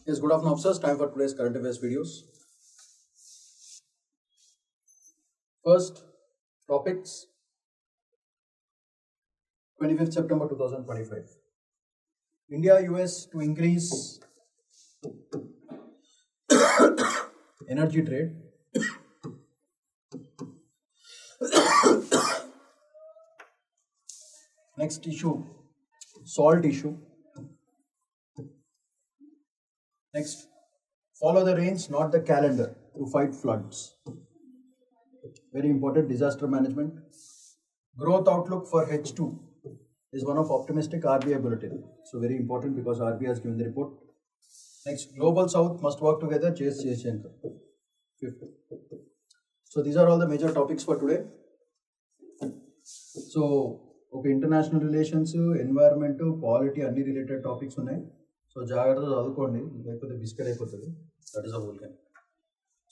Yes, good afternoon, officers. Time for today's current affairs videos. First, topics 25th September 2025. India US to increase energy trade. Next issue, salt issue. Next, follow the rains, not the calendar, to fight floods. Very important, disaster management. Growth outlook for H2 is one of optimistic RBI bulletin. So very important because RBI has given the report. Next, Global South must work together, J.S. Jaishankar. Fifth. So these are all the major topics for today. So, okay, international relations, environment, polity, అన్ని related topics ఉన్నాయి. So జాగ్రత్తగా చదువుకోండి, లేకపోతే biscuit అయిపోతుంది. That is a whole game.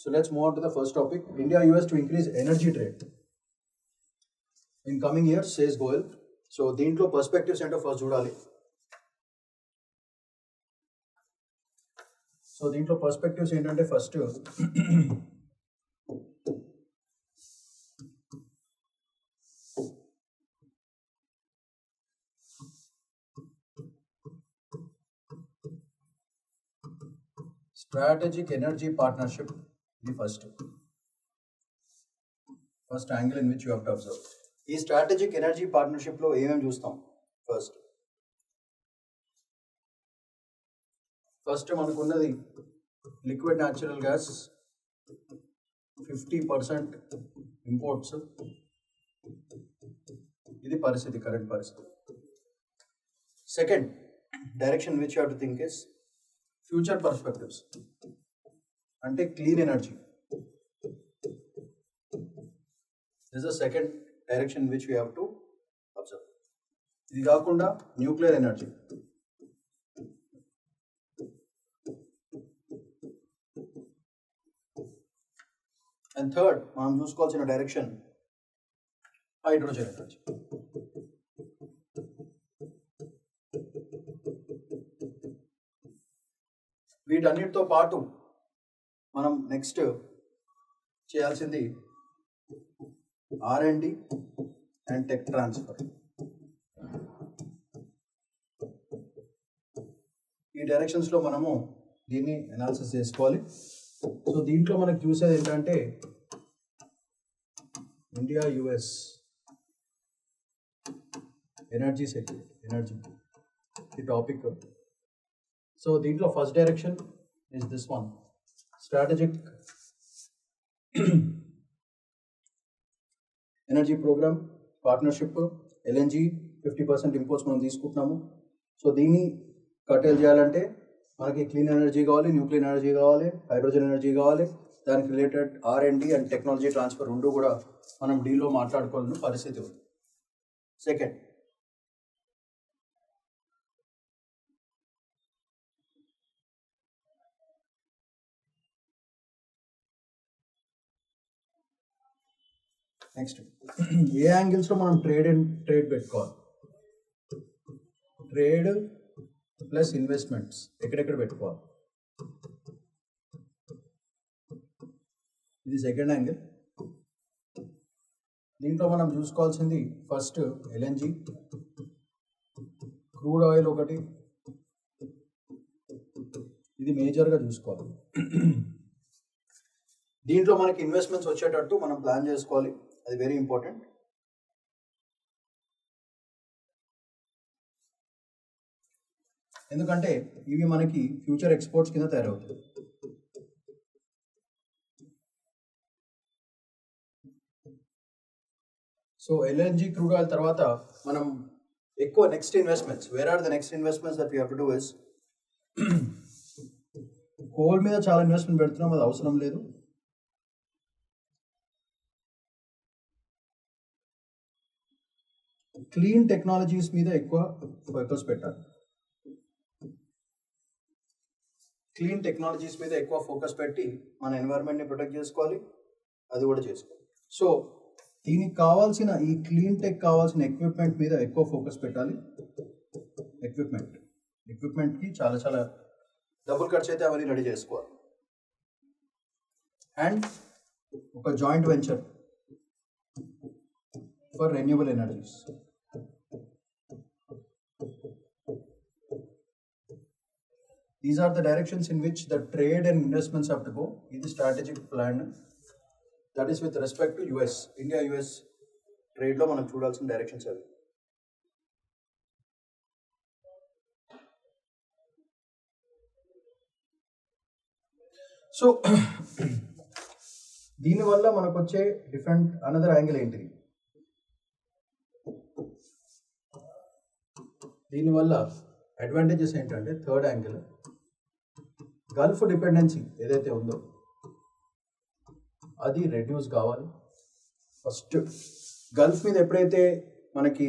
So let's move on to the first topic. India US to increase energy trade in coming years, says Goel. So దీంట్లో perspectives ఏంటో first చూడాలి. So దీంట్లో perspectives ఏంటంటే first strategic energy partnership, ఇది first angle in which you have to observe. ఈ strategic energy పార్ట్నర్షిప్లో ఏమేమి చూస్తాం? First మనకున్నది లిక్విడ్ న్యాచురల్ గ్యాస్ 50% ఇంపోర్ట్స్. ఇది పరిస్థితి, కరెంట్ పరిస్థితి. Second direction which you have to think is future perspectives, అంటే clean energy. This is the second direction which we have to observe. ఇది కాకుండా న్యూక్లియర్ ఎనర్జీ, అండ్ థర్డ్ మనం చూసుకోవాల్సిన direction hydrogen energy. వీటన్నిటితో పాటు మనం నెక్స్ట్ చేయాల్సింది R&D అండ్ టెక్ ట్రాన్స్ఫర్. ఈ డైరెక్షన్స్లో మనము దీన్ని అనాలిసిస్ చేసుకోవాలి. సో దీంట్లో మనకు చూసేది ఏంటంటే India US energy security, energy ఈ టాపిక్. సో దీంట్లో first direction is this one, strategic energy program partnership. LNG 50% imports మనం తీసుకుంటున్నాము. సో దీన్ని కటేల్ చేయాలంటే మనకి క్లీన్ ఎనర్జీ కావాలి, న్యూక్లియర్ ఎనర్జీ కావాలి, హైడ్రోజన్ ఎనర్జీ కావాలి. దానికి related R&D and technology transfer రెండు కూడా మనం డీల్లో మాట్లాడుకోవాలని పరిస్థితి ఉంది. సెకండ్, నెక్స్ట్ ఏ యాంగిల్స్లో మనం ట్రేడ్ పెట్టుకోవాలి? ట్రేడ్ ప్లస్ ఇన్వెస్ట్మెంట్స్ ఎక్కడెక్కడ పెట్టుకోవాలి? ఇది సెకండ్ యాంగిల్. దీంట్లో మనం చూసుకోవాల్సింది ఫస్ట్ LNG, క్రూడ్ ఆయిల్ ఒకటి, ఇది మేజర్గా చూసుకోవాలి. దీంట్లో మనకి ఇన్వెస్ట్మెంట్స్ వచ్చేటట్టు మనం ప్లాన్ చేసుకోవాలి, అది వెరీ ఇంపార్టెంట్. ఎందుకంటే ఇవి మనకి ఫ్యూచర్ ఎక్స్పోర్ట్స్ కింద తయారవుతాయి. సో LNG, క్రూడ్ ఆయిల్ తర్వాత మనం ఎక్కువ next investments, where are the next investments that we have to do is, coal మీద చాలా ఇన్వెస్ట్మెంట్ పెడుతున్నాం, అది అవసరం లేదు. క్లీన్ టెక్నాలజీస్ మీద ఎక్కువ ఫోకస్ పెట్టాలి. క్లీన్ టెక్నాలజీస్ మీద ఎక్కువ ఫోకస్ పెట్టి మన ఎన్వైరన్మెంట్ని ప్రొటెక్ట్ చేసుకోవాలి, అది కూడా చేసుకోవాలి. సో దీనికి కావాల్సిన ఈ క్లీన్ టెక్ కావాల్సిన ఎక్విప్మెంట్ మీద ఎక్కువ ఫోకస్ పెట్టాలి. ఎక్విప్మెంట్కి చాలా డబుల్ ఖర్చు అయితే అవన్నీ రెడీ చేసుకోవాలి. అండ్ ఒక joint venture for renewable energies. These are the directions in which the trade and investments have to go. This is strategic plan. That is with respect to US. India-US trade lo manam chudalసిన directions avi. So దీని వల్ల మనకు వచ్చే different another angle ఏంటిది? దీనివల్ల advantages ఏంటంటే third angle, Gulf dependency ఏదైతే ఉందో అది రెడ్యూస్ కావాలి. ఫస్ట్ గల్ఫ్ మీద ఎప్పుడైతే మనకి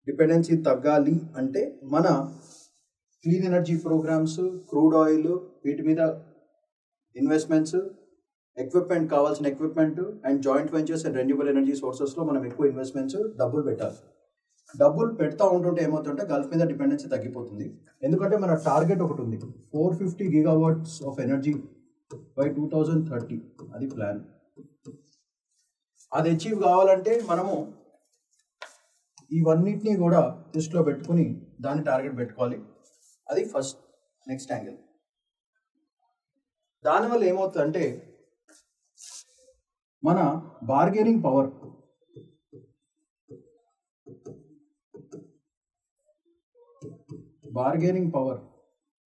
డిపెండెన్సీ తగ్గాలి అంటే మన clean energy programs, crude oil, వీటి మీద ఇన్వెస్ట్మెంట్స్, ఎక్విప్మెంట్, కావాల్సిన equipment and joint ventures and renewable energy సోర్సెస్లో మనం ఎక్కువ ఇన్వెస్ట్మెంట్స్ డబ్బులు పెట్టాలి. డబ్బులు పెడతా ఉంటుంటే ఏమవుతుంటే గల్ఫ్ మీద డిపెండెన్సీ తగ్గిపోతుంది. ఎందుకంటే మన టార్గెట్ ఒకటి ఉంది, 450 గీగావాట్స్ ఆఫ్ ఎనర్జీ బై 2030. అది ప్లాన్. అది అచీవ్ కావాలంటే మనము ఇవన్నిటినీ కూడా దృష్టిలో పెట్టుకుని దాన్ని టార్గెట్ పెట్టుకోవాలి. అది ఫస్ట్ నెక్స్ట్ యాంగిల్. దానివల్ల ఏమవుతుందంటే మన bargaining power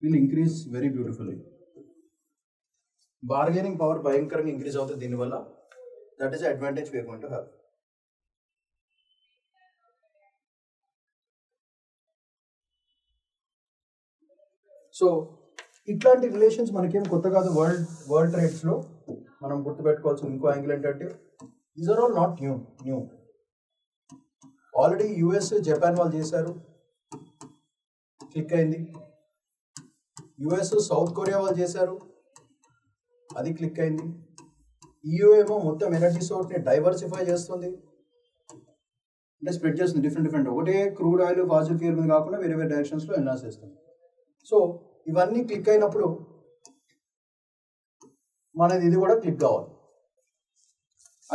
will increase very beautifully. Bargaining power భయంకరంగా ఇంక్రీజ్ అవుతుంది దీనివల్ల. That is advantage we are going to have. So ఇట్లాంటి రిలేషన్స్ మనకేం కొత్త కాదు. వరల్డ్ ట్రేడ్స్లో మనం గుర్తుపెట్టుకోవాల్సిన ఇంకో యాంగిల్ ఏంటంటే these are all not new. Already US, Japan వాళ్ళు చేశారు, క్లిక్ అయింది. యుఎస్, సౌత్ కొరియా వాళ్ళు చేశారు, అది క్లిక్ అయింది. EU ఏమో మొత్తం ఎనర్జీ సోర్స్ని డైవర్సిఫై చేస్తుంది, అంటే స్ప్రెడ్ చేస్తుంది డిఫరెంట్. ఒకటే క్రూడ్ ఆయిల్, ఫాసిల్ ఫ్యూయల్ మీద కాకుండా వేరే వేరే డైరెక్షన్స్లో ఎన్హాన్స్ చేస్తుంది. సో ఇవన్నీ క్లిక్ అయినప్పుడు మనది ఇది కూడా క్లిక్ కావాలి.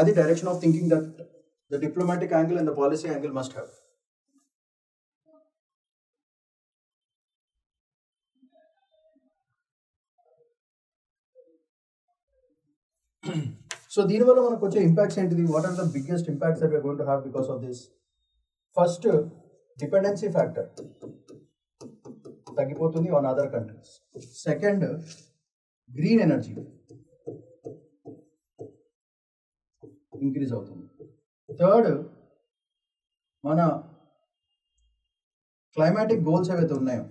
అది direction of thinking that the diplomatic angle and the policy angle must have. So దీనివల్ల మనకు వచ్చే ఇంపాక్ట్స్ ఏంటిది? What are the biggest impacts that we are going to have because of this? First, dependency factor తగ్గిపోతుంది on other countries. Second, green energy increase అవుతుంది. Third, మన climatic goals ఏవైతే ఉన్నాయో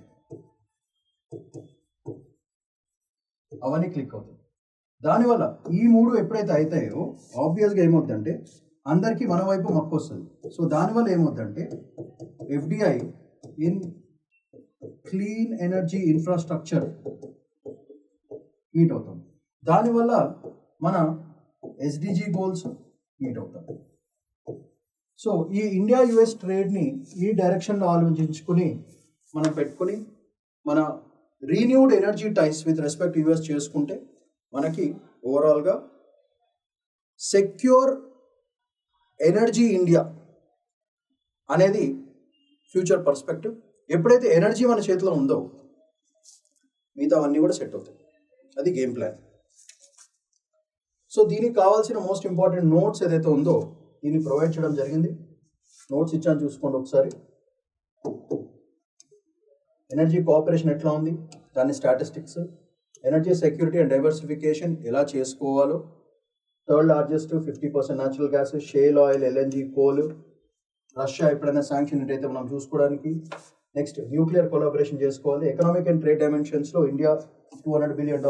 అవన్నీ క్లిక్ అవుతాయి. దానివల్ల ఈ మూడు ఎప్పుడైతే అవుతాయో ఆబ్వియస్గా ఏమవుతుందంటే అందరికీ మన వైపు మక్కు వస్తుంది. సో దానివల్ల ఏమవుతుందంటే FDI in clean energy infrastructure meet అవుతాం. దానివల్ల మన SDG గోల్స్ మీట్ అవుతాం. సో ఈ ఇండియా-US ట్రేడ్ని ఈ డైరెక్షన్లో ఆలోచించుకుని మనం పెట్టుకుని మన renewed energy ties with respect US చేసుకుంటే మనకి ఓవరాల్గా సెక్యూర్ ఎనర్జీ ఇండియా అనేది ఫ్యూచర్ పర్స్పెక్టివ్. ఎప్పుడైతే ఎనర్జీ మన చేతిలో ఉందో మిగతా అవన్నీ కూడా సెట్ అవుతాయి. అది గేమ్ ప్లాన్. సో దీనికి కావాల్సిన మోస్ట్ ఇంపార్టెంట్ నోట్స్ ఏదైతే ఉందో దీన్ని ప్రొవైడ్ చేయడం జరిగింది. నోట్స్ ఇచ్చాను, చూసుకోండి ఒకసారి. ఎనర్జీ కోఆపరేషన్ ఎట్లా ఉంది, దాని statistics, energy security and diversification ఎలా చేసుకోవాలో, third largest 50% natural gas, shale oil, LNG, coal, Russia ఎప్పుడైనా శాంక్షన్ అయితే మనం చూసుకోవడానికి. నెక్స్ట్, న్యూక్లియర్ కొలాబరేషన్ చేసుకోవాలి. ఎకనామిక్ అండ్ ట్రేడ్ డైమెన్షన్స్లో ఇండియా $200 బిలియన్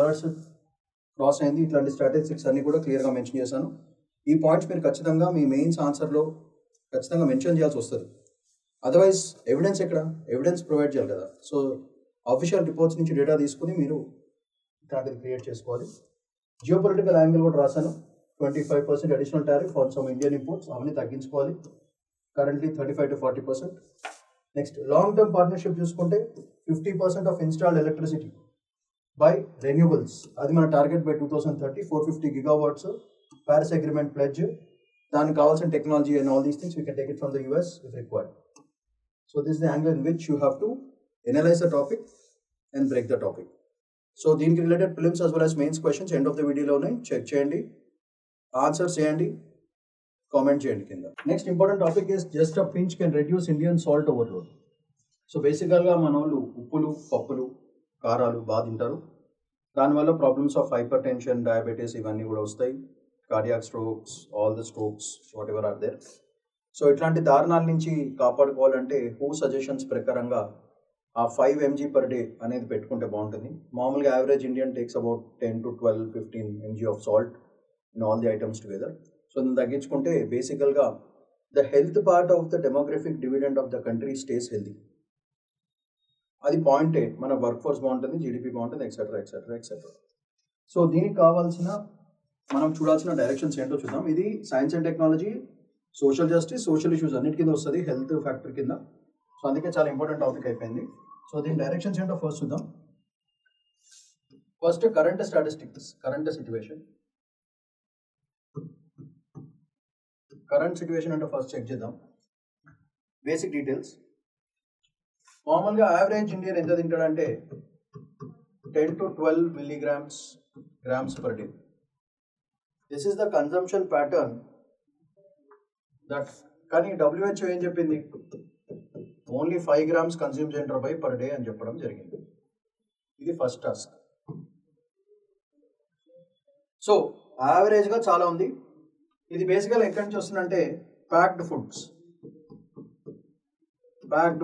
క్రాస్ అయింది. ఇట్లాంటి స్టాటిస్టిక్స్ అన్ని కూడా క్లియర్గా మెన్షన్ చేశాను. ఈ పాయింట్స్ మీరు ఖచ్చితంగా మీ మెయిన్స్ ఆన్సర్లో ఖచ్చితంగా మెన్షన్ చేయాల్సి వస్తుంది. అదర్వైజ్ ఎవిడెన్స్ ఎక్కడ? ఎవిడెన్స్ ప్రొవైడ్ చేయాలి కదా. సో అఫీషియల్ రిపోర్ట్స్ నుంచి డేటా తీసుకుని మీరు ఇట్లాంటిది క్రియేట్ చేసుకోవాలి. జియోపొలిటికల్ యాంగిల్ కూడా రాశాను. 25% additional tariff on some Indian imports, అవన్నీ తగ్గించుకోవాలి. Currently 35 to 40%. Next, long term partnership చూసుకుంటే 50% of installed electricity by renewables. అది మన target by 2030 450 gigawatts Paris Agreement pledge. దానికి కావాల్సిన technology and all these things we can take it from the US if required. So this is the angle in which you have to analyze the topic and break the topic. So దీనికి related prelims as well as mains questions end of the video లో ఉన్నాయి, check చేయండి, answers చేయండి, comment చేయండి కింద. Next important topic is just a pinch can reduce Indian salt overload. So బేసికల్గా మన వాళ్ళు ఉప్పులు, పప్పులు, కారాలు బాగా తింటారు. దానివల్ల problems of hypertension, diabetes ఇవన్నీ కూడా వస్తాయి. Cardiac strokes, all the strokes whatever are there. So ఇట్లాంటి దారుణాల నుంచి కాపాడుకోవాలంటే హూ సజెషన్స్ ప్రకారంగా ఆ 5 mg per day అనేది పెట్టుకుంటే బాగుంటుంది. మామూలుగా average Indian takes about 10 to 12, 15 mg of salt in all the items together. So దాన్ని తగ్గించుకుంటే బేసికల్గా the health part of the demographic dividend of the country stays healthy. అది పాయింటే, మన వర్క్ ఫోర్స్ బాగుంటుంది, జీడిపి బాగుంటుంది, ఎక్సెట్రా ఎక్సెట్రా ఎక్సెట్రా. సో దీనికి కావాల్సిన మనం చూడాల్సిన డైరెక్షన్స్ ఏంటో చూద్దాం. ఇది science and technology, social justice, social issues అన్నిటి కింద వస్తుంది, హెల్త్ ఫ్యాక్టర్ కింద. సో అందుకే చాలా ఇంపార్టెంట్ టాపిక్ అయిపోయింది. సో దీని డైరెక్షన్స్ ఏంటో ఫస్ట్ చూద్దాం. First current statistics, current situation. Current situation అంటే ఫస్ట్ చెక్ చేద్దాం బేసిక్ డీటెయిల్స్. మామూలుగా యావరేజ్ ఇండియన్ ఎంత తింటాడంటే 10 to 12 milligrams per day. This is the consumption pattern that. కానీ WHO ఏం చెప్పింది, ఓన్లీ 5 grams కన్జ్యూమ్ చేయండి పర్ డే అని చెప్పడం జరిగింది. ఇది ఫస్ట్ టాస్క్. సో యావరేజ్గా చాలా ఉంది. ఇది బేసికల్గా ఎక్కడి నుంచి వస్తుందంటే ప్యాక్డ్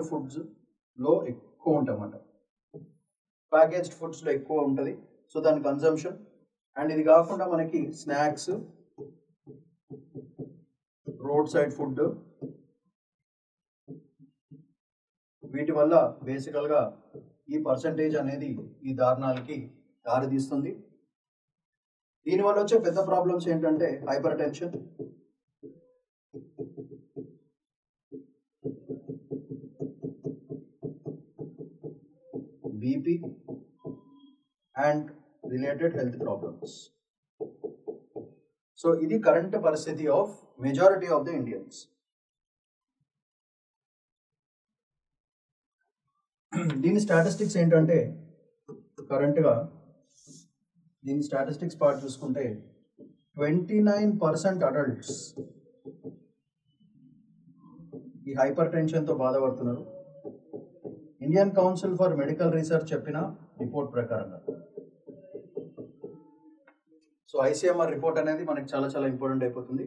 ఫుడ్స్లో ఎక్కువ ఉంటాయన్నమాట. ప్యాకేజ్డ్ ఫుడ్స్లో ఎక్కువ ఉంటుంది. సో దాని కన్జంప్షన్. అండ్ ఇది కాకుండా మనకి స్నాక్స్, రోడ్ సైడ్ ఫుడ్, వీటి వల్ల బేసికల్గా ఈ పర్సంటేజ్ అనేది ఈ దారుణాలకి దారితీస్తుంది. దీనివల్ల వచ్చే పెద్ద ప్రాబ్లమ్స్ ఏంటంటే hyper tension, BP and related health problems. So ఇది కరెంట్ పరిస్థితి of majority of the Indians. దీని స్టాటిస్టిక్స్ ఏంటంటే కరెంట్గా దీని స్టాటిస్టిక్స్ పార్ట్ చూసుకుంటే 29% అడల్ట్స్ ఈ హైపర్ టెన్షన్తో బాధపడుతున్నారు. Indian council for medical research చెప్పిన రిపోర్ట్ ప్రకారంగా. సో ICMR రిపోర్ట్ అనేది మనకి చాలా చాలా ఇంపార్టెంట్ అయిపోతుంది,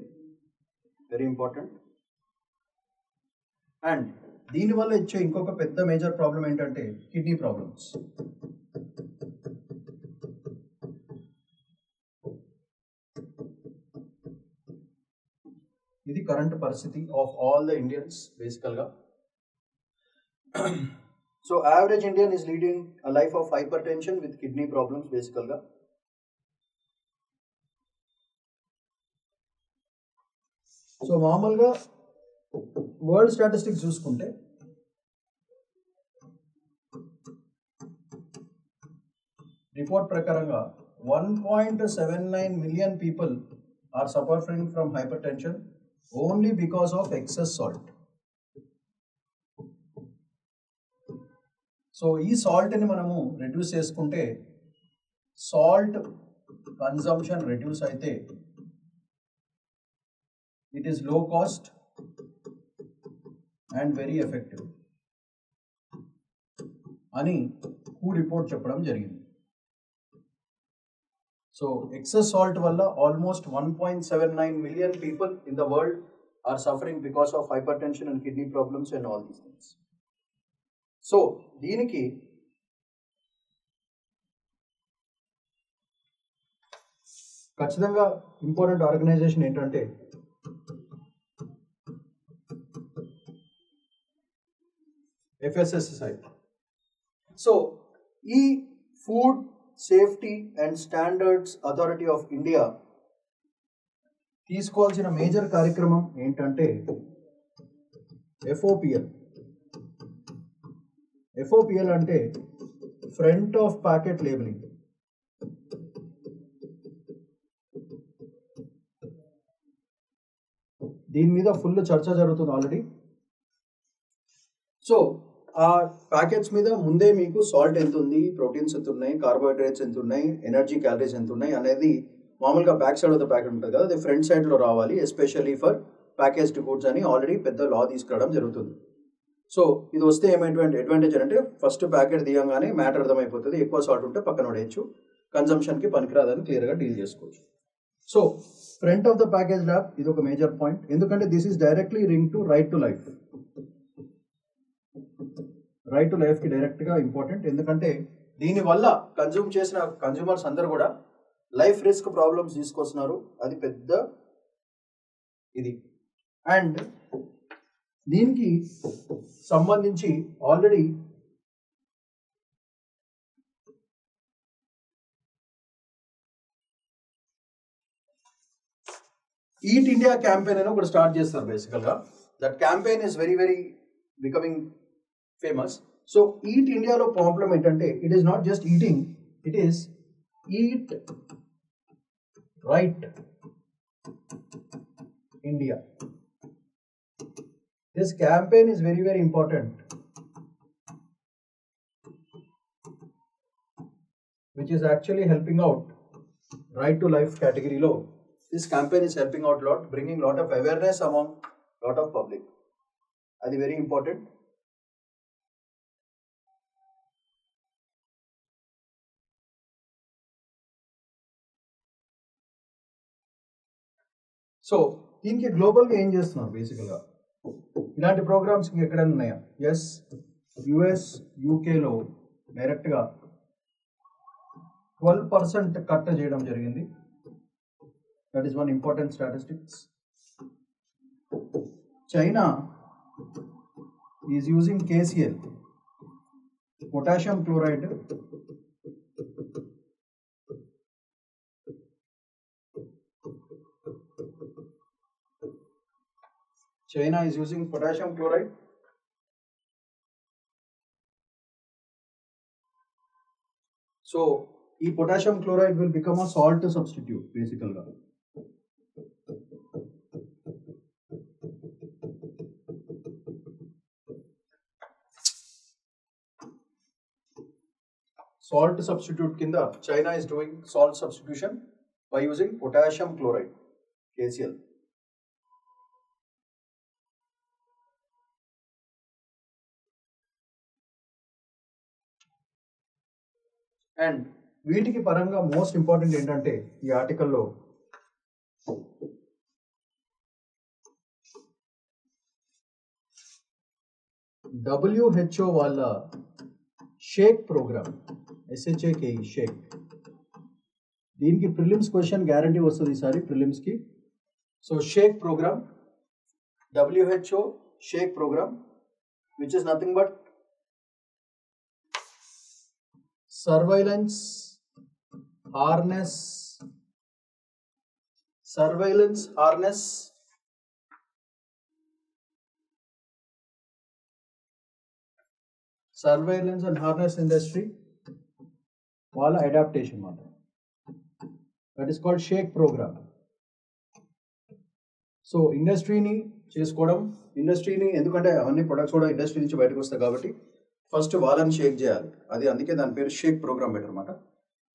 వెరీ ఇంపార్టెంట్. అండ్ దీనివల్ల ఇచ్చే ఇంకొక పెద్ద మేజర్ ప్రాబ్లం ఏంటంటే కిడ్నీ ప్రాబ్లమ్స్. ఇది కరెంట్ పరిస్థితి ఆఫ్ ఆల్ ద ఇండియన్స్ బేసికల్గా. So average Indian is leading a life of hyper tension with kidney problems బేసికల్గా. సో మామూలుగా వరల్డ్ స్టాటిస్టిక్స్ చూసుకుంటే రిపోర్ట్ ప్రకారంగా 1.79 million people are suffering from hypertension only because of excess salt. So ఈ సాల్ట్ని మనము reduce చేసుకుంటే, salt consumption reduce అయితే it is low cost and very effective అని హూ రిపోర్ట్ చెప్పడం జరిగింది. సో ఎక్సెస్ సాల్ట్ వల్ల almost 1.79 million people in the world are suffering because of hypertension and kidney problems and all these things. So దీనికి ఖచ్చితంగా important organisation ఏంటంటే FSSAI. So ఈ food safety and standards authority of India తీసుకోవాల్సిన major కార్యక్రమం ఏంటంటే FOPL. FOPL అంటే front of packet labelling. దీని మీద ఫుల్ చర్చ జరుగుతుంది ఆల్రెడీ. సో ఆ ప్యాకెట్స్ మీద ముందే మీకు సాల్ట్ ఎంత ఉంది, ప్రోటీన్స్ ఎంత ఉన్నాయి, కార్బోహైడ్రేట్స్ ఎంత ఉన్నాయి, ఎనర్జీ క్యాలరీస్ ఎంత ఉన్నాయి అనేది మామూలుగా back side of the packet ఉంటుంది కదా, అది ఫ్రంట్ సైడ్లో రావాలి, ఎస్పెషల్లీ ఫర్ ప్యాకేజ్డ్ గుడ్స్ అని ఆల్రెడీ పెద్ద లా తీసుకురావడం జరుగుతుంది. సో ఇది వస్తే ఏమైనా అడ్వాంటేజ్ అంటే ఫస్ట్ ప్యాకెట్ తీయంగానే మ్యాటర్ అర్థమైపోతుంది, ఎక్కువ సాల్ట్ ఉంటే పక్కన పడేయచ్చు, కన్జంప్షన్కి పనికిరాదని క్లియర్గా డీల్ చేసుకోవచ్చు. So front of the package lab ఇది ఒక మేజర్ పాయింట్, ఎందుకంటే this is directly link to right to life. Right to లైఫ్కి డైరెక్ట్గా ఇంపార్టెంట్, ఎందుకంటే దీనివల్ల కన్జ్యూమ్ చేసిన కన్జ్యూమర్స్ అందరూ కూడా లైఫ్ రిస్క్ ప్రాబ్లమ్స్ తీసుకొస్తున్నారు, అది పెద్ద ఇది. అండ్ దీనికి సంబంధించి ఆల్రెడీ ఈట్ ఇండియా క్యాంపెయిన్ అని ఒకటి స్టార్ట్ చేస్తారు బేసికల్గా. That campaign is very very becoming famous. So eat ఇండియాలో ప్రాబ్లం ఏంటంటే it is not just eating, it is eat right India. This campaign is very very important, which is actually helping out right to life category low. This campaign is helping out a lot, bringing lot of awareness among lot of public. That is very important. So దీనికి గ్లోబల్గా ఏం చేస్తున్నారు బేసికల్గా, ఇలాంటి programmes ఎక్కడైనా ఉన్నాయా? Yes, US యూకేలో డైరెక్ట్గా 12% cut చేయడం జరిగింది. That is one important statistics. China is using KCl, potassium chloride, China is using potassium chloride. So, ఈ potassium chloride will become a salt substitute basically. Salt substitute kinda China is doing salt substitution by using potassium chloride, KCl. And వీటికి పరంగా most important ఏంటంటే ఈ ఆర్టికల్లో WHO వాళ్ళ Sheikh programme, SHAKE Sheikh, దీనికి prelims question guarantee వస్తుంది ఈసారి ప్రిలిమ్స్కి. So shake program, WHO shake program, which is nothing but surveillance harness and harness industry వాళ్ళ అడాప్టేషన్ మాట. That is called shake program. So ఇండస్ట్రీని చేసుకోవడం, ఇండస్ట్రీని ఎందుకంటే అవన్నీ ప్రొడక్ట్స్ కూడా ఇండస్ట్రీ నుంచి బయటకు వస్తాయి కాబట్టి ఫస్ట్ వాళ్ళని షేక్ చేయాలి, అది అందుకే దాని పేరు షేక్ ప్రోగ్రామ్ బెటర్ అనమాట.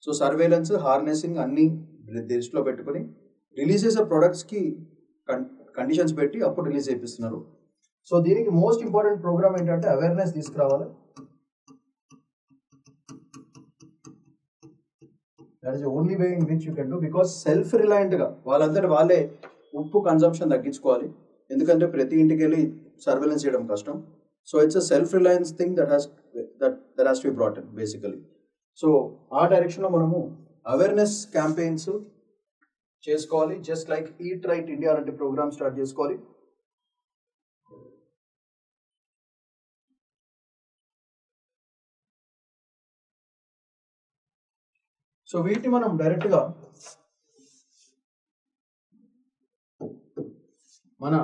సో సర్వేలెన్స్, హార్నెసింగ్ అన్నీ దృష్టిలో పెట్టుకుని రిలీజ్ చేసే ప్రొడక్ట్స్కి కండిషన్స్ పెట్టి అప్పుడు రిలీజ్ చేపిస్తున్నారు. సో దీనికి మోస్ట్ ఇంపార్టెంట్ ప్రోగ్రామ్ ఏంటంటే అవేర్నెస్ తీసుకురావాలి. That is the only way in which you can do, because self రిలయంట్గా వాళ్ళందరూ వాళ్ళే ఉప్పు కన్జంప్షన్ తగ్గించుకోవాలి, ఎందుకంటే ప్రతి ఇంటికి వెళ్ళి సర్వేలెన్స్ చేయడం కష్టం. So it's a self-reliance thing that has to be brought in basically. So ఆ డైరెక్షన్లో మనము అవేర్నెస్ క్యాంపెయిన్స్ చేసుకోవాలి, just like eat right India లాంటి ప్రోగ్రామ్ స్టార్ట్ చేసుకోవాలి. సో వీటిని మనం డైరెక్ట్గా మన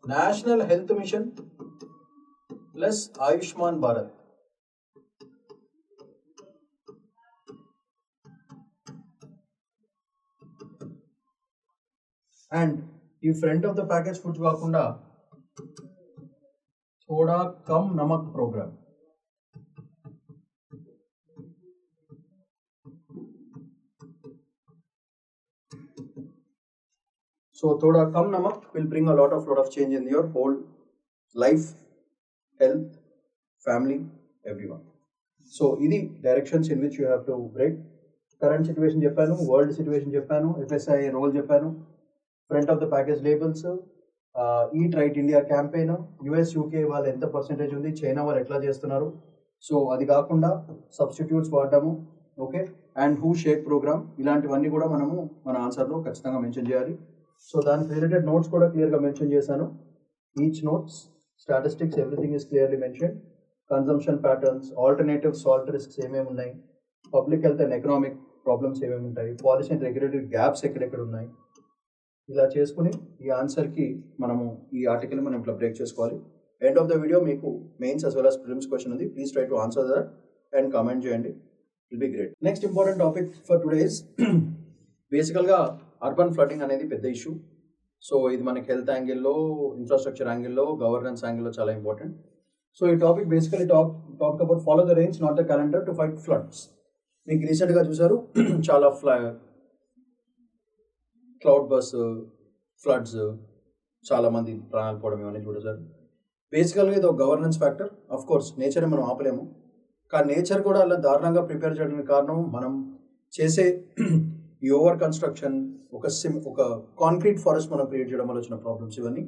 national health mission plus Ayushman Bharat, and ఈ front of the package foods కాకుండా थोड़ा कम नमक प्रोग्राम. So थोड़ा कम नमक will bring a lot of change in your whole life, health, family, everyone. So ఇది directions in which you have to break. Current situation చెప్పాను, world situation చెప్పాను, FSI role చెప్పాను, front of the package labels, eat right India campaign, US UK వాళ్ళు ఎంత percentage ఉంది, China వాళ్ళు ఎట్లా చేస్తున్నారు, సో అది కాకుండా సబ్స్టిట్యూట్స్ వాడటము, ఓకే, అండ్ హూ షేక్ ప్రోగ్రామ్, ఇలాంటివన్నీ కూడా మనము మన ఆన్సర్లో ఖచ్చితంగా మెన్షన్ చేయాలి. సో దానికి రిలేటెడ్ నోట్స్ కూడా క్లియర్గా మెన్షన్ చేశాను. Each notes, statistics, everything is clearly mention. Consumption patterns, alternative salt risks ఏమేమి ఉన్నాయి, public health and economic problems ఏమేమి ఉంటాయి, పాలసీ అండ్ రెగ్యులేటరీ గ్యాప్స్ ఎక్కడెక్కడ ఉన్నాయి, ఇలా చేసుకుని ఈ ఆన్సర్కి మనము ఈ ఆర్టికల్ మనం ఇట్లా బ్రేక్ చేసుకోవాలి. ఎండ్ ఆఫ్ ద వీడియో మీకు mains as well as prelims question ఉంది. Please try to answer that and comment చేయండి, will be great. Next important topic for today is బేసికల్గా అర్బన్ ఫ్లడ్డింగ్ అనేది పెద్ద ఇష్యూ. సో ఇది మనకి health యాంగిల్లో, infrastructure యాంగిల్లో, గవర్నెన్స్ యాంగిల్లో చాలా ఇంపార్టెంట్. సో ఈ topic basically talk about follow the rains not the calendar to fight floods. మీకు రీసెంట్గా చూసారు చాలా క్లౌడ్ బస్, ఫ్లడ్స్, చాలామంది ప్రాణాలు పోవడం ఇవన్నీ చూడసారు. బేసికల్గా ఇది ఒక గవర్నెన్స్ ఫ్యాక్టర్. అఫ్ కోర్స్ నేచర్ని మనం ఆపలేము, కానీ నేచర్ కూడా అలా దారుణంగా ప్రిపేర్ చేయడానికి కారణం మనం చేసే ఈ ఓవర్ కన్స్ట్రక్షన్, ఒక కాంక్రీట్ ఫారెస్ట్ మనం క్రియేట్ చేయడం వల్ల వచ్చిన ప్రాబ్లమ్స్ ఇవన్నీ.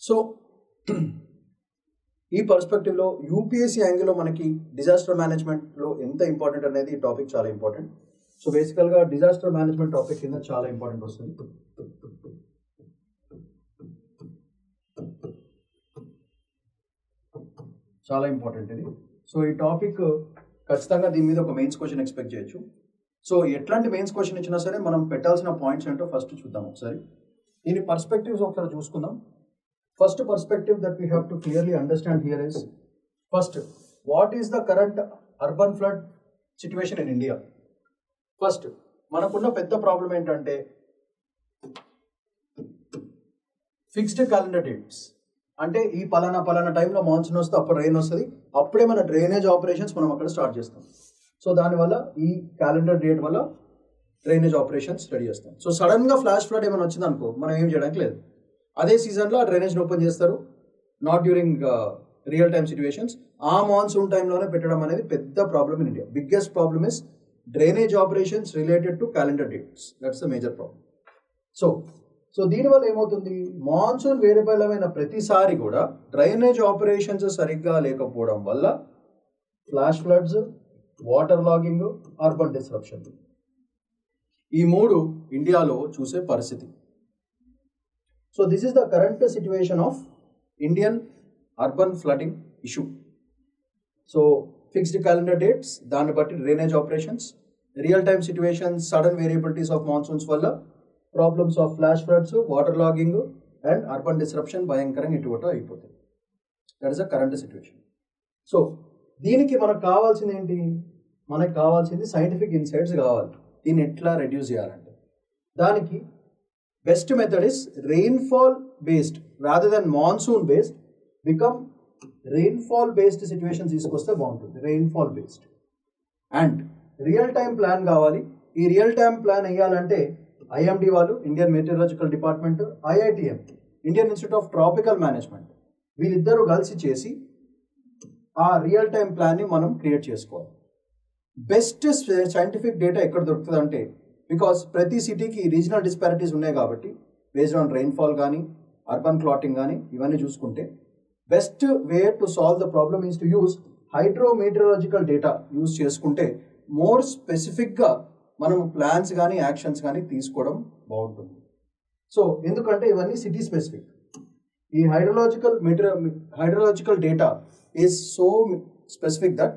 సో ఈ పర్స్పెక్టివ్లో యూపీఎస్సీ యాంగిల్లో మనకి డిజాస్టర్ మేనేజ్మెంట్లో ఎంత ఇంపార్టెంట్ అనేది ఈ టాపిక్ చాలా ఇంపార్టెంట్. సో బేసికల్గా డిజాస్టర్ మేనేజ్మెంట్ టాపిక్ కింద చాలా ఇంపార్టెంట్ వస్తుంది. చాలా ఇంపార్టెంట్ ఇది. సో ఈ టాపిక్ ఖచ్చితంగా దీని మీద ఒక మెయిన్స్ క్వశ్చన్ ఎక్స్పెక్ట్ చేయొచ్చు. సో ఎట్లాంటి మెయిన్స్ క్వశ్చన్ ఇచ్చినా సరే మనం పెట్టాల్సిన పాయింట్స్ ఏంటో ఫస్ట్ చూద్దాం ఒకసారి. దీని పర్స్పెక్టివ్స్ ఒకసారి చూసుకుందాం. First perspective that we have to clearly understand here is, first what is the current urban flood situation in India. First మనకున్న పెద్ద ప్రాబ్లం ఏంటంటే ఫిక్స్డ్ క్యాలెండర్ డేట్స్. అంటే ఈ పలానా టైంలో మాన్సూన్ వస్తే అప్పుడు రెయిన్ వస్తుంది, అప్పుడే మన డ్రైనేజ్ ఆపరేషన్స్ మనం అక్కడ స్టార్ట్ చేస్తాం. సో దానివల్ల ఈ క్యాలెండర్ డేట్ వల్ల డ్రైనేజ్ ఆపరేషన్స్ రెడీ చేస్తాం. సో సడన్గా ఫ్లాష్ ఫ్లడ్ ఏమైనా వచ్చింది అనుకో, మనం ఏం చేయడానికి లేదు. అదే సీజన్లో ఆ డ్రైనేజ్ని ఓపెన్ చేస్తారు, not during real time situations. ఆ మాన్సూన్ టైంలోనే పెట్టడం అనేది పెద్ద problem in India. Biggest problem is drainage operations related to calendar dates. That's the major problem. So దీనివల్ల ఏమవుతుంది, మాన్సూన్ వేరియబుల్ ప్రతిసారి కూడా డ్రైనేజ్ ఆపరేషన్స్ సరిగ్గా లేకపోవడం వల్ల flash floods, water logging, urban disruption, ఈ మూడు ఇండియాలో చూసే పరిస్థితి. So this is the current situation of Indian urban flooding issue. So fixed calendar dates, దాన్ని బట్టి drainage operations, real time situations, sudden variabilities of monsoons వల్ల problems of flash floods, water logging and urban disruption భయంకరంగా ఇటువంటి అయిపోతుంది. That is the current situation. So దీనికి మనకు కావాల్సింది ఏంటి, మనకు కావాల్సింది సైంటిఫిక్ ఇన్సైట్స్ కావాలి. దీన్ని ఎట్లా రెడ్యూస్ చేయాలంటే దానికి best method is rainfall based rather than monsoon based. Become rainfall based situation తీసుకొస్తే బాగుంటుంది, rainfall based. And real time plan కావాలి. ఈ రియల్ టైం ప్లాన్ వేయాలంటే ఐఎండి వాళ్ళు, Indian meteorological department, IITM, Indian institute of tropical management, వీళ్ళిద్దరూ కలిసి చేసి ఆ రియల్ టైం ప్లాన్ని మనం క్రియేట్ చేసుకోవాలి. బెస్ట్ సైంటిఫిక్ డేటా ఎక్కడ దొరుకుతుంది అంటే, బికాస్ ప్రతి సిటీకి రీజనల్ డిస్పారిటీస్ ఉన్నాయి కాబట్టి బేస్డ్ ఆన్ రెయిన్ఫాల్ కానీ అర్బన్ క్లాటింగ్ కానీ ఇవన్నీ చూసుకుంటే best way to solve the problem is to use hydrometeorological data use చేసుకుంటే మోర్ స్పెసిఫిక్గా మనం ప్లాన్స్ కానీ యాక్షన్స్ కానీ తీసుకోవడం బాగుంటుంది. సో ఎందుకంటే ఇవన్నీ సిటీ స్పెసిఫిక్. ఈ hydrological data is so specific that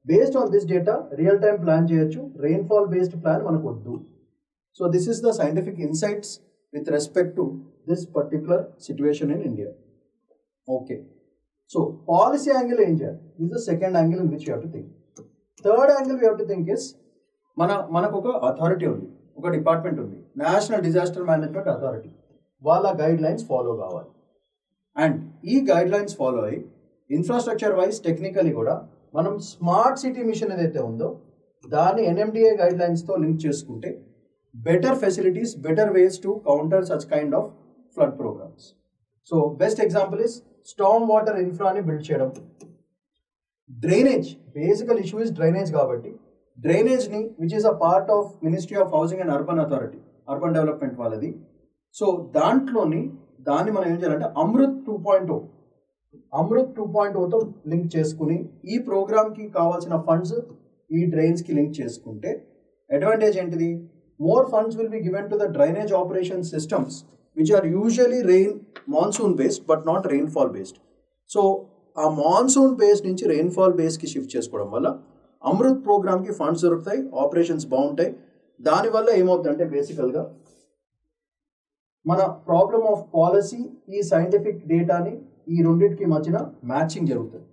based on this data real time plan చేయొచ్చు. రెయిన్ఫాల్ బేస్డ్ ప్లాన్ మనకు వద్దు. So this is the scientific insights with respect to this particular situation in India. Okay, so policy angle ఏం చేయాలి? This the second angle in which you have to think. Third angle we have to think is మనకు ఒక authority ఉంది, ఒక department ఉంది, national Disaster Management Authority. వాళ్ళ guidelines follow కావాలి. And ఈ గైడ్ లైన్స్ ఫాలో అయ్యి ఇన్ఫ్రాస్ట్రక్చర్ వైజ్ టెక్నికలీ కూడా మనం స్మార్ట్ సిటీ మిషన్ ఏదైతే ఉందో దాన్ని NMDA గైడ్ లైన్స్తో లింక్ చేసుకుంటే better facilities, better ways to counter such kind of flood programs. So best example is storm water ఇన్ఫ్రాని బిల్డ్ చేయడం. Drainage, basical issue is drainage కాబట్టి డ్రైనేజ్ని which is a part of ministry of housing and urban authority, urban development వాళ్ళది. So దాన్ని మనం ఏం చేయాలంటే Amrit 2.0తో link చేసుకుని ఈ ప్రోగ్రామ్కి కావాల్సిన ఫండ్స్ ఈ డ్రైన్స్కి లింక్ చేసుకుంటే అడ్వాంటేజ్ ఏంటిది? More funds will be given to the drainage operation systems which are usually monsoon based but not rainfall based. So ఆ మాన్సూన్ బేస్ నుంచి రెయిన్ఫాల్ బేస్కి షిఫ్ట్ చేసుకోవడం వల్ల అమృత్ ప్రోగ్రామ్కి ఫండ్స్ దొరుకుతాయి, ఆపరేషన్స్ బాగుంటాయి. దానివల్ల ఏమవుతుందంటే బేసికల్గా మన ప్రాబ్లమ్ ఆఫ్ పాలసీ, ఈ సైంటిఫిక్ డేటాని ఈ రెండింటికి మధ్యన మ్యాచింగ్ జరుగుతుంది.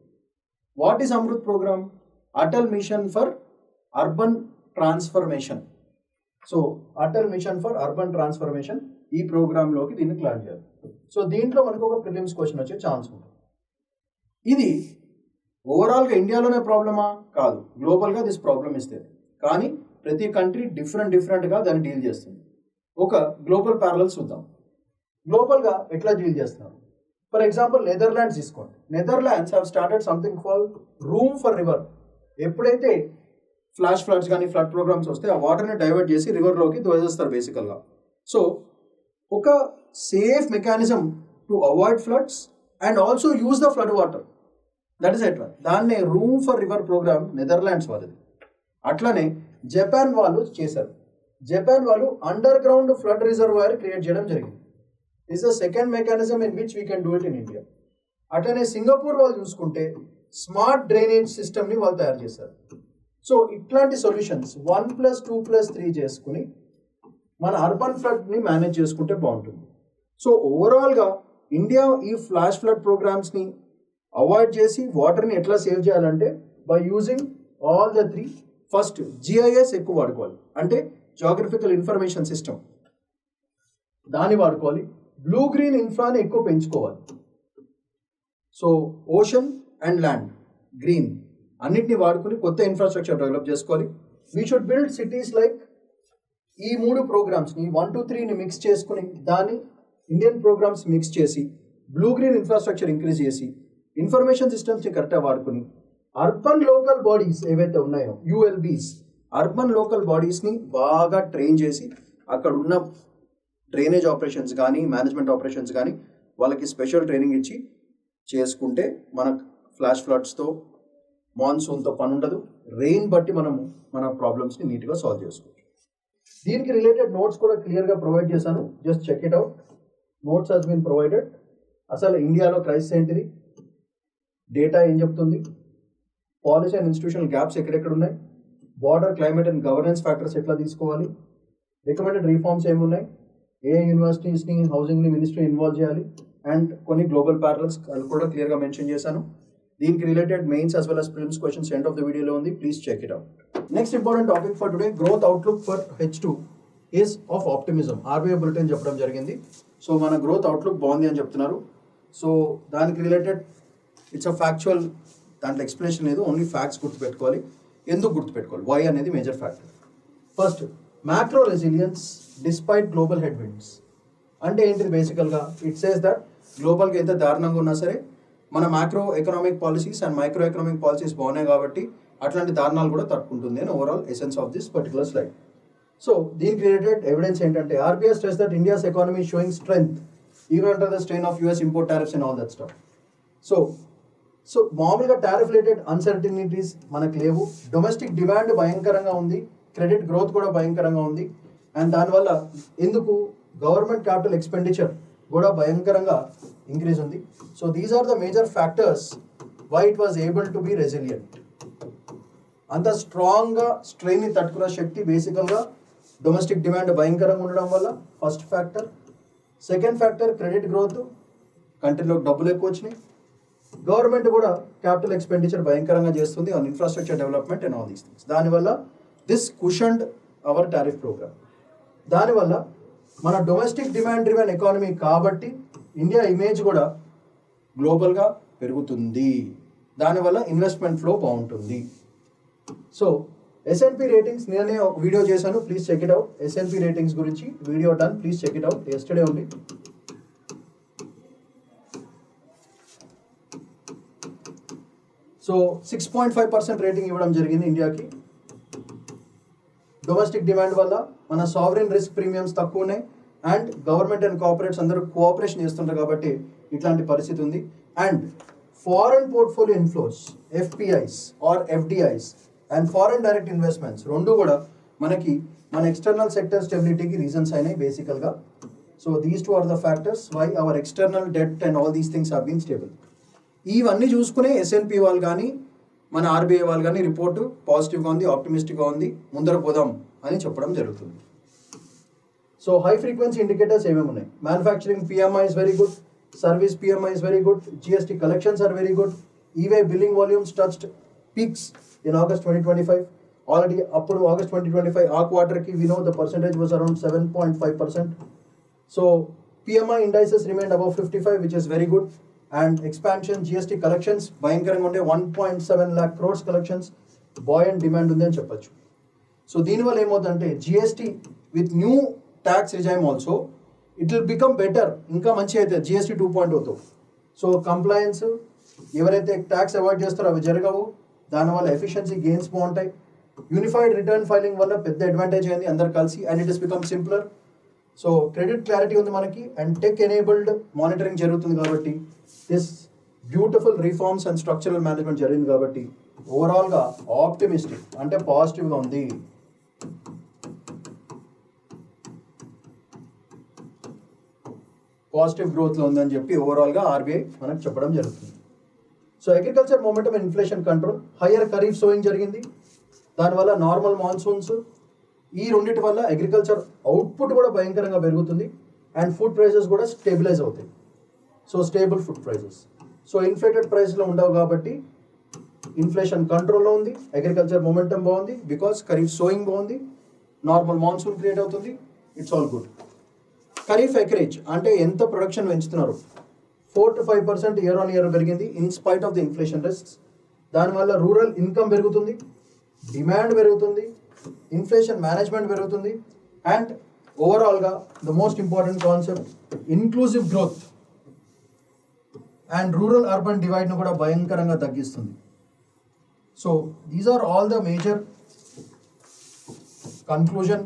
What is AMRUT program? Atal mission for urban transformation. So Atal mission for urban transformation ఈ ప్రోగ్రాంలోకి దీన్ని క్లాన్ చేయాలి. సో దీంట్లో మనకు ఒక ప్రిలిమ్స్ క్వశ్చన్ వచ్చే ఛాన్స్ ఉంటుంది. ఇది ఓవరాల్గా ఇండియాలోనే ప్రాబ్లమా? కాదు, గ్లోబల్గా దిస్ ప్రాబ్లమ్ ఇస్తే. కానీ ప్రతి కంట్రీ డిఫరెంట్గా దాన్ని డీల్ చేస్తుంది. ఒక గ్లోబల్ ప్యారలల్ చూద్దాం. గ్లోబల్గా ఎట్లా డీల్ చేస్తున్నారు? ఫర్ ఎగ్జాంపుల్ నెదర్లాండ్స్ తీసుకోండి. Netherlands have started something called room for river. ఎప్పుడైతే ఫ్లాష్ ఫ్లడ్స్ కానీ ఫ్లడ్ ప్రోగ్రామ్స్ వస్తే ఆ వాటర్ని డైవర్ట్ చేసి రివర్లోకి దోచేస్తారు బేసికల్గా. సో ఒక safe mechanism to avoid floods and also use the flood water, that is ఎట్లా, దాన్నే room for river program Netherlands వాళ్ళది. అట్లనే జపాన్ వాళ్ళు చేశారు. జపాన్ వాళ్ళు underground flood reservoir create చేయడం జరిగింది. This is the second mechanism in which we can do it in India. అట్లనే సింగపూర్ వాళ్ళు చూసుకుంటే స్మార్ట్ డ్రైనేజ్ సిస్టమ్ని వాళ్ళు తయారు చేశారు. సో ఇట్లాంటి సొల్యూషన్స్ 1+2+3 చేసుకుని మన అర్బన్ ఫ్లడ్ని మేనేజ్ చేసుకుంటే బాగుంటుంది. సో ఓవరాల్గా ఇండియా ఈ ఫ్లాష్ ఫ్లడ్ ప్రోగ్రామ్స్ని అవాయిడ్ చేసి వాటర్ని ఎట్లా సేవ్ చేయాలంటే by using all the 3. First GIS ఎక్కువ వాడుకోవాలి, అంటే జాగ్రఫికల్ ఇన్ఫర్మేషన్ సిస్టమ్, దాన్ని వాడుకోవాలి. బ్లూ గ్రీన్ ఇన్ఫ్రాని ఎక్కువ పెంచుకోవాలి. So ocean and land, green అన్నిటిని వాడుకుని కొత్త ఇన్ఫ్రాస్ట్రక్చర్ డెవలప్ చేసుకోవాలి. We should build cities like ఈ 3 ప్రోగ్రామ్స్ని 1, 2, 3ని మిక్స్ చేసుకుని దాన్ని ఇండియన్ ప్రోగ్రామ్స్ మిక్స్ చేసి బ్లూ గ్రీన్ ఇన్ఫ్రాస్ట్రక్చర్ ఇంక్రీజ్ చేసి ఇన్ఫర్మేషన్ సిస్టమ్స్ని కరెక్ట్గా వాడుకుని అర్బన్ లోకల్ బాడీస్ ఏవైతే ఉన్నాయో ULBs, అర్బన్ లోకల్ బాడీస్ని బాగా ట్రైన్ చేసి అక్కడ ఉన్న డ్రైనేజ్ ఆపరేషన్స్ కానీ మేనేజ్మెంట్ ఆపరేషన్స్ కానీ వాళ్ళకి స్పెషల్ ట్రైనింగ్ ఇచ్చి చేసుకుంటే మనకు ఫ్లాష్ ఫ్లడ్స్తో మాన్సూన్తో పని ఉండదు. రెయిన్ బట్టి మనము మన ప్రాబ్లమ్స్ని నీట్గా సాల్వ్ చేసుకోవచ్చు. దీనికి రిలేటెడ్ నోట్స్ కూడా క్లియర్గా ప్రొవైడ్ చేశాను, just check it out. Notes has been provided. అసలు ఇండియాలో క్రైసిస్ ఏంటిది, డేటా ఏం చెప్తుంది, పాలసీ అండ్ ఇన్స్టిట్యూషనల్ గ్యాప్స్ ఎక్కడెక్కడ ఉన్నాయి, border climate and governance factors ఎట్లా తీసుకోవాలి, రికమెండెడ్ రిఫార్మ్స్ ఏమున్నాయి, ఏ యూనివర్సిటీస్ని హౌసింగ్ని మినిస్ట్రీ ఇన్వాల్వ్ చేయాలి, అండ్ కొన్ని గ్లోబల్ ప్యారల్స్ కూడా క్లియర్గా మెన్షన్ చేశాను. దీనికి related mains as well as prelims questions end of the వీడియోలో ఉంది, please check it out. Next important topic for today, growth outlook for H2 is of optimism. RBI bulletin చెప్పడం జరిగింది. So మన growth outlook బాగుంది అని చెప్తున్నారు. So దానికి related it's a factual, దాంట్లో ఎక్స్ప్లెనేషన్ లేదు, ఓన్లీ ఫ్యాక్ట్స్ గుర్తుపెట్టుకోవాలి. ఎందుకు గుర్తుపెట్టుకోవాలి, వై అనేది major factor. First, macro resilience despite global headwinds అంటే ఏంటిది? బేసికల్గా ఇట్ సేస్ దట్ గ్లోబల్గా ఎంత దారుణంగా ఉన్నా సరే మన macro economic policies and micro economic policies బాగున్నాయి కాబట్టి అట్లాంటి దారుణాలు కూడా తట్టుకుంటుంది అని overall essence of this particular slide. So దీనికి రిలేటెడ్ ఎవిడెన్స్ ఏంటంటే RBI stress that India's economy showing strength even under the strain of US import tariffs and all that stuff. So మామూలుగా టారిఫ్ రిలేటెడ్ అన్సర్టినిటీస్ మనకు లేవు. Domestic demand భయంకరంగా ఉంది, credit growth కూడా భయంకరంగా ఉంది. అండ్ దానివల్ల ఎందుకు గవర్నమెంట్ క్యాపిటల్ ఎక్స్పెండిచర్ కూడా భయంకరంగా ఇంక్రీజ్ ఉంది. So these are the major factors why it was able to be resilient. అంత స్ట్రాంగ్గా స్ట్రెయిన్ని తట్టుకున్న శక్తి బేసికల్గా డొమెస్టిక్ డిమాండ్ భయంకరంగా ఉండడం వల్ల first factor. Second factor credit growth, కంట్రీలోకి డబ్బులు ఎక్కువ వచ్చినాయి. గవర్నమెంట్ కూడా క్యాపిటల్ ఎక్స్పెండిచర్ భయంకరంగా చేస్తుంది on infrastructure development and all these things. దానివల్ల this cushioned our tariff program. దానివల్ల మన డొమెస్టిక్ డిమాండ్ డ్రివెన్ ఎకానమీ కాబట్టి ఇండియా ఇమేజ్ కూడా గ్లోబల్గా పెరుగుతుంది, దానివల్ల ఇన్వెస్ట్మెంట్ ఫ్లో బాగుంటుంది. సో S&P రేటింగ్స్ నేనే ఒక వీడియో చేశాను, please check it out. S&P ratings గురించి video done, please check it out, yesterday ఉంది. సో 6.5% రేటింగ్ ఇవ్వడం జరిగింది ఇండియాకి. డొమెస్టిక్ డిమాండ్ వల్ల మన సావరెన్ రిస్క్ ప్రీమియమ్స్ తక్కువ ఉన్నాయి అండ్ గవర్నమెంట్ అండ్ కార్పొరేట్స్ అందరూ కోఆపరేషన్ చేస్తుంటారు కాబట్టి ఇట్లాంటి పరిస్థితి ఉంది. And foreign portfolio inflows, FPIs or FDIs and foreign direct investments రెండు కూడా మనకి మన ఎక్స్టర్నల్ సెక్టర్ స్టెబిలిటీకి రీజన్స్ అయినాయి బేసికల్గా. So these two are the factors why our external debt and all these things have been stable. ఇవన్నీ చూసుకునే S&P వాళ్ళు కానీ మన RBI వాళ్ళు కానీ రిపోర్టు పాజిటివ్గా ఉంది, ఆప్టిమిస్టిక్గా ఉంది, ముందర పోదాం అని చెప్పడం జరుగుతుంది. సో హై ఫ్రీక్వెన్సీ ఇండికేటర్స్ ఏమేమి ఉన్నాయి? Manufacturing PMI is very good, service PMI is very good, GST collections are very good, e-way billing volumes touched peaks in August 2025. Already అప్పుడు August 2025 ఆ క్వార్టర్కి we know the percentage was around 7.5%. So PMI indices remained above 55, which is very good. And expansion, GST collections భయంకరంగా ఉండే 1.7 lakh crores collections, buoyant demand ఉంది అని చెప్పచ్చు. So దీనివల్ల ఏమవుతుందంటే GST with new tax regime also it will become better, ఇంకా మంచి అవుతుంది GST 2.0తో. సో కంప్లయన్స్ ఎవరైతే ట్యాక్స్ అవాయిడ్ చేస్తారో అవి జరగవు, దానివల్ల ఎఫిషియన్సీ గెయిన్స్ బాగుంటాయి. యూనిఫైడ్ రిటర్న్ ఫైలింగ్ వల్ల పెద్ద అడ్వాంటేజ్ అయింది అందరు కలిసి, and it is become simpler. So credit clarity ఉంది మనకి అండ్ టెక్ ఎనేబుల్డ్ మానిటరింగ్ జరుగుతుంది కాబట్టి this beautiful reforms and structural management జరిగింది కాబట్టి ఓవరాల్గా ఆప్టిమిస్టిక్ అంటే పాజిటివ్గా ఉంది. పాజిటివ్ గ్రోత్లో ఉందని చెప్పి ఓవరాల్గా RBI మనకు చెప్పడం జరుగుతుంది. So agriculture momentum and inflation control, higher kharif sowing జరిగింది, దానివల్ల నార్మల్ మాన్సూన్స్, ఈ రెండింటి వల్ల అగ్రికల్చర్ అవుట్పుట్ కూడా భయంకరంగా పెరుగుతుంది అండ్ ఫుడ్ ప్రైసెస్ కూడా స్టేబిలైజ్ అవుతాయి. So stable food prices, so inflated ప్రైస్లో ఉండవు కాబట్టి ఇన్ఫ్లేషన్ కంట్రోల్లో ఉంది, అగ్రికల్చర్ మొమెంటమ్ బాగుంది బికాస్ ఖరీఫ్ సోయింగ్ బాగుంది, నార్మల్ మాన్సూన్ క్రియేట్ అవుతుంది, it's all good. Kharif acreage అంటే ఎంత ప్రొడక్షన్ పెంచుతున్నారు, 4 to 5% ఇయర్ ఆన్ ఇయర్ పెరిగింది in spite of the inflation risks. దానివల్ల రూరల్ ఇన్కమ్ పెరుగుతుంది, డిమాండ్ పెరుగుతుంది, ఇన్ఫ్లేషన్ మేనేజ్మెంట్ పెరుగుతుంది అండ్ ఓవరాల్గా the most important concept inclusive growth and rural urban డివైడ్ను కూడా భయంకరంగా తగ్గిస్తుంది. So these are all the major conclusion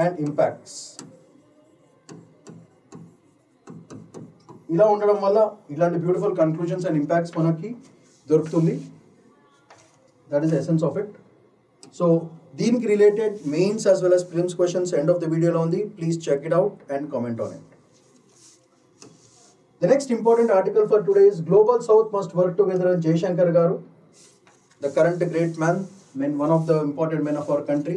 and impacts. ఇలా ఉండడం వల్ల ఇలాంటి బ్యూటిఫుల్ కన్క్లూజన్స్ అండ్ ఇంపాక్ట్స్ మనకి దొరుకుతుంది. That is the essence of it. So దీనికి related mains as well as prelims questions end of the వీడియోలో ఉంది, please check it out and comment on it. The next important article for today is Global South must work together and Jaishankar Garu, the current great man, one of the important men of our country.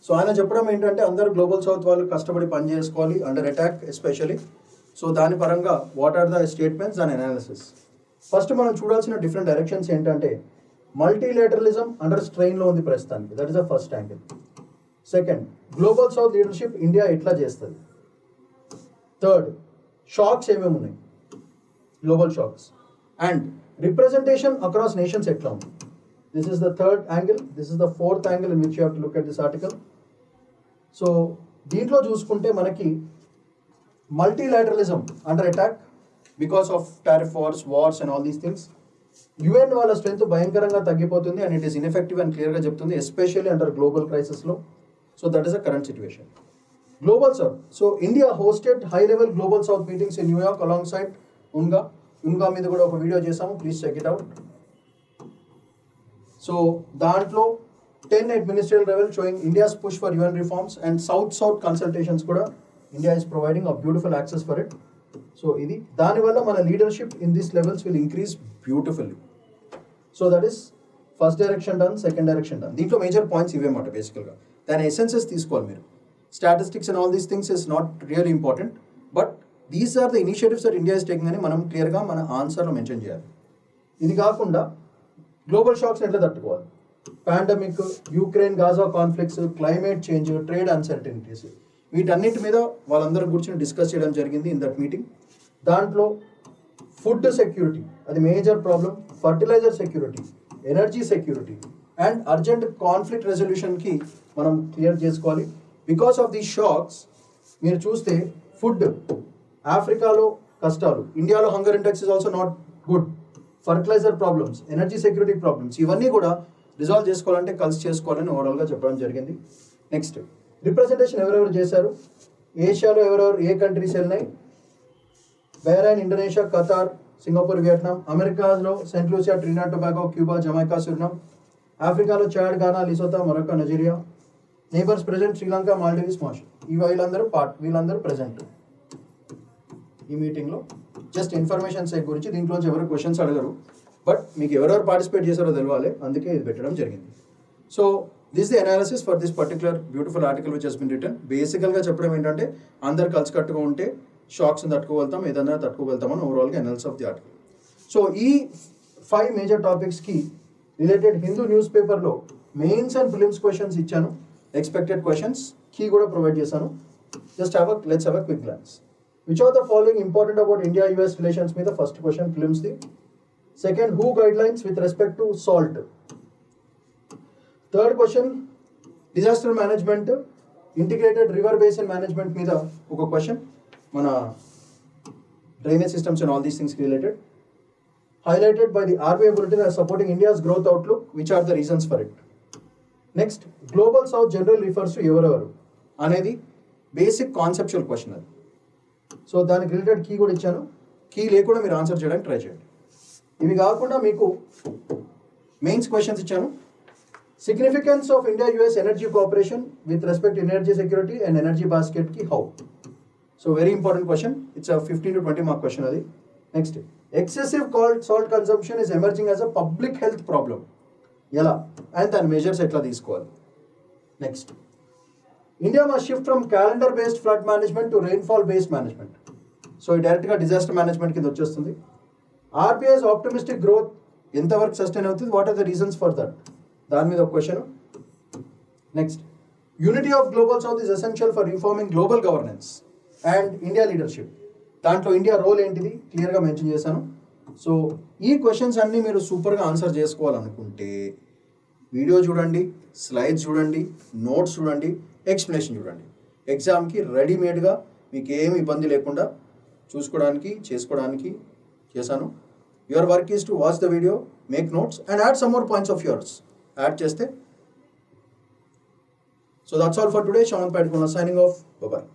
So ఆయన చెప్పడం ఏంటంటే అందరూ global south వాళ్ళు కష్టపడి పని చేసుకోవాలి under attack especially. So దాని పరంగా what are the statements and analysis. First మనం చూడాల్సిన డిఫరెంట్ డైరెక్షన్స్ ఏంటంటే మల్టీలేటరలిజం అండర్ స్ట్రెయిన్లో ఉంది ప్రస్తుతానికి, that is the first angle. Second, global south leadership India ఎట్లా చేస్తుంది. థర్డ్, షాక్స్ ఏమేమి ఉన్నాయి, global shocks, and representation across nations ఎట్లా ఉంది. This is the third angle. This is the fourth angle in which you have to look at this article. So దీంట్లో చూసుకుంటే మనకి multilateralism under attack because of tariff wars and all these things. UN వాళ్ళ strength భయంకరంగా తగ్గిపోతుంది and it is ineffective అని క్లియర్గా చెప్తుంది, especially under global క్రైసిస్లో. So that is the current situation. Global South. So India hosted high-level Global South meetings in New York alongside UNGA. UNGA మీద కూడా ఒక వీడియో చేసాము, please check it out. So దాంట్లో 10 at ministerial level showing India's push for UN reforms and South-South consultations కూడా India is providing a beautiful access for it. So ఇది దానివల్ల మన leadership in this levels will increase beautifully. So that is first direction done, second direction done. దీంట్లో major points ఇవేమాట బేసికల్గా. దాని essences తీసుకోవాలి మీరు. Statistics and all these things is not really important, but these are the initiatives that India is taking అని మనం క్లియర్గా మన ఆన్సర్లో mention చేయాలి. ఇది కాకుండా గ్లోబల్ షాక్స్ ఎట్లా తట్టుకోవాలి, pandemic, Ukraine Gaza conflicts, climate change, trade uncertainties, వీటన్నిటి మీద వాళ్ళందరూ కూర్చొని డిస్కస్ చేయడం జరిగింది ఇన్ దట్ మీటింగ్. దాంట్లో ఫుడ్ సెక్యూరిటీ అది major problem, fertilizer security, energy security and urgent conflict రెజల్యూషన్కి మనం క్లియర్ చేసుకోవాలి. బికాస్ ఆఫ్ దీస్ షాక్స్ మీరు చూస్తే ఫుడ్, ఆఫ్రికాలో కష్టాలు, ఇండియాలో hunger index is also not good, fertilizer problems, energy security problems, ఇవన్నీ కూడా రిజాల్వ్ చేసుకోవాలంటే కలిసి చేసుకోవాలని ఓవరాల్గా చెప్పడం జరిగింది. నెక్స్ట్ రిప్రజెంటేషన్ ఎవరెవరు చేశారు, ఏషియాలో ఎవరెవరు ఏ కంట్రీస్ వెళ్ళినాయి, Bahrain, Indonesia, Qatar, Singapore, Vietnam, అమెరికాలో Saint Lucia, Trinidad Tobago, Cuba, Jamaica, Suriname, ఆఫ్రికాలో Chad, Ghana, Lesotho, Morocco, Nigeria, neighbours present Sri Lanka, Maldives, మాషల్, వీళ్ళందరూ ప్రెజెంట్ ఈ మీటింగ్లో. జస్ట్ ఇన్ఫర్మేషన్ సెట్ గురించి, దీంట్లోంచి ఎవరు క్వశ్చన్స్ అడగరు, బట్ మీకు ఎవరెవరు పార్టిసిపేట్ చేశారో తెలవాలి, అందుకే ఇది పెట్టడం జరిగింది. So this the analysis for this particular beautiful article which has been written. బేసికల్గా చెప్పడం ఏంటంటే అందరు కలిసికట్టుగా ఉంటే షాక్స్ని తట్టుకోగలుగుతాం, ఏదైనా తట్టుకోగలుగుతామని ఓవరాల్గా analysis of the article. So ఈ 5 మేజర్ టాపిక్స్కి రిలేటెడ్ హిందూ న్యూస్ పేపర్లో మెయిన్స్ అండ్ ప్రిలిమ్స్ క్వశ్చన్స్ ఇచ్చాను, ఎక్స్పెక్టెడ్ క్వశ్చన్స్ కీ కూడా ప్రొవైడ్ చేశాను. Let's have a quick glance. Which are the following important about India US relations మీద ఫస్ట్ క్వశ్చన్ ప్రిలిమ్స్ది. Second, హూ guidelines with respect to salt. Third question, disaster management, integrated river basin management మీద ఒక question, మన drainage systems and all these things related. Highlighted by the RBI bulletin as supporting India's growth outlook, which are the reasons for it. Next, Global South generally refers to ఎవరెవరు అనేది basic conceptual question అది. So దానికి related key కూడా ఇచ్చాను, key లేకుండా మీరు answer చేయడానికి try చేయండి. ఇవి కాకుండా మీకు మెయిన్స్ క్వశ్చన్స్ ఇచ్చాను. Significance of India US energy cooperation with respect energy security and energy బాస్కెట్కి how. So very important question, it's 15 to 20 mark question అది. Next, excessive salt consumption is emerging as a public health problem, ఎలా and దాని measures ఎట్లా తీసుకోవాలి. Next, India must shift from calendar based flood management to rainfall based management. So డైరెక్ట్గా disaster management కింద వచ్చేస్తుంది. RBI's optimistic growth ఎంతవరకు sustain అవుతుంది, what are the reasons for that, దాని మీద ఒక question. Next, unity of global south is essential for reforming global governance and India leadership. దాంట్లో India role ఏంటిది క్లియర్గా మెన్షన్ చేశాను. సో ఈ క్వశ్చన్స్ అన్నీ మీరు సూపర్గా ఆన్సర్ చేసుకోవాలనుకుంటే వీడియో చూడండి, స్లైడ్స్ చూడండి, నోట్స్ చూడండి, ఎక్స్ప్లెనేషన్ చూడండి. ఎగ్జామ్కి రెడీమేడ్గా మీకు ఏమి ఇబ్బంది లేకుండా చేసుకోవడానికి చేశాను. Your work is to watch the video, make notes and add some more points of yours add చేస్తే. So that's all for today. Shamanth Padikona signing off. Bye-bye.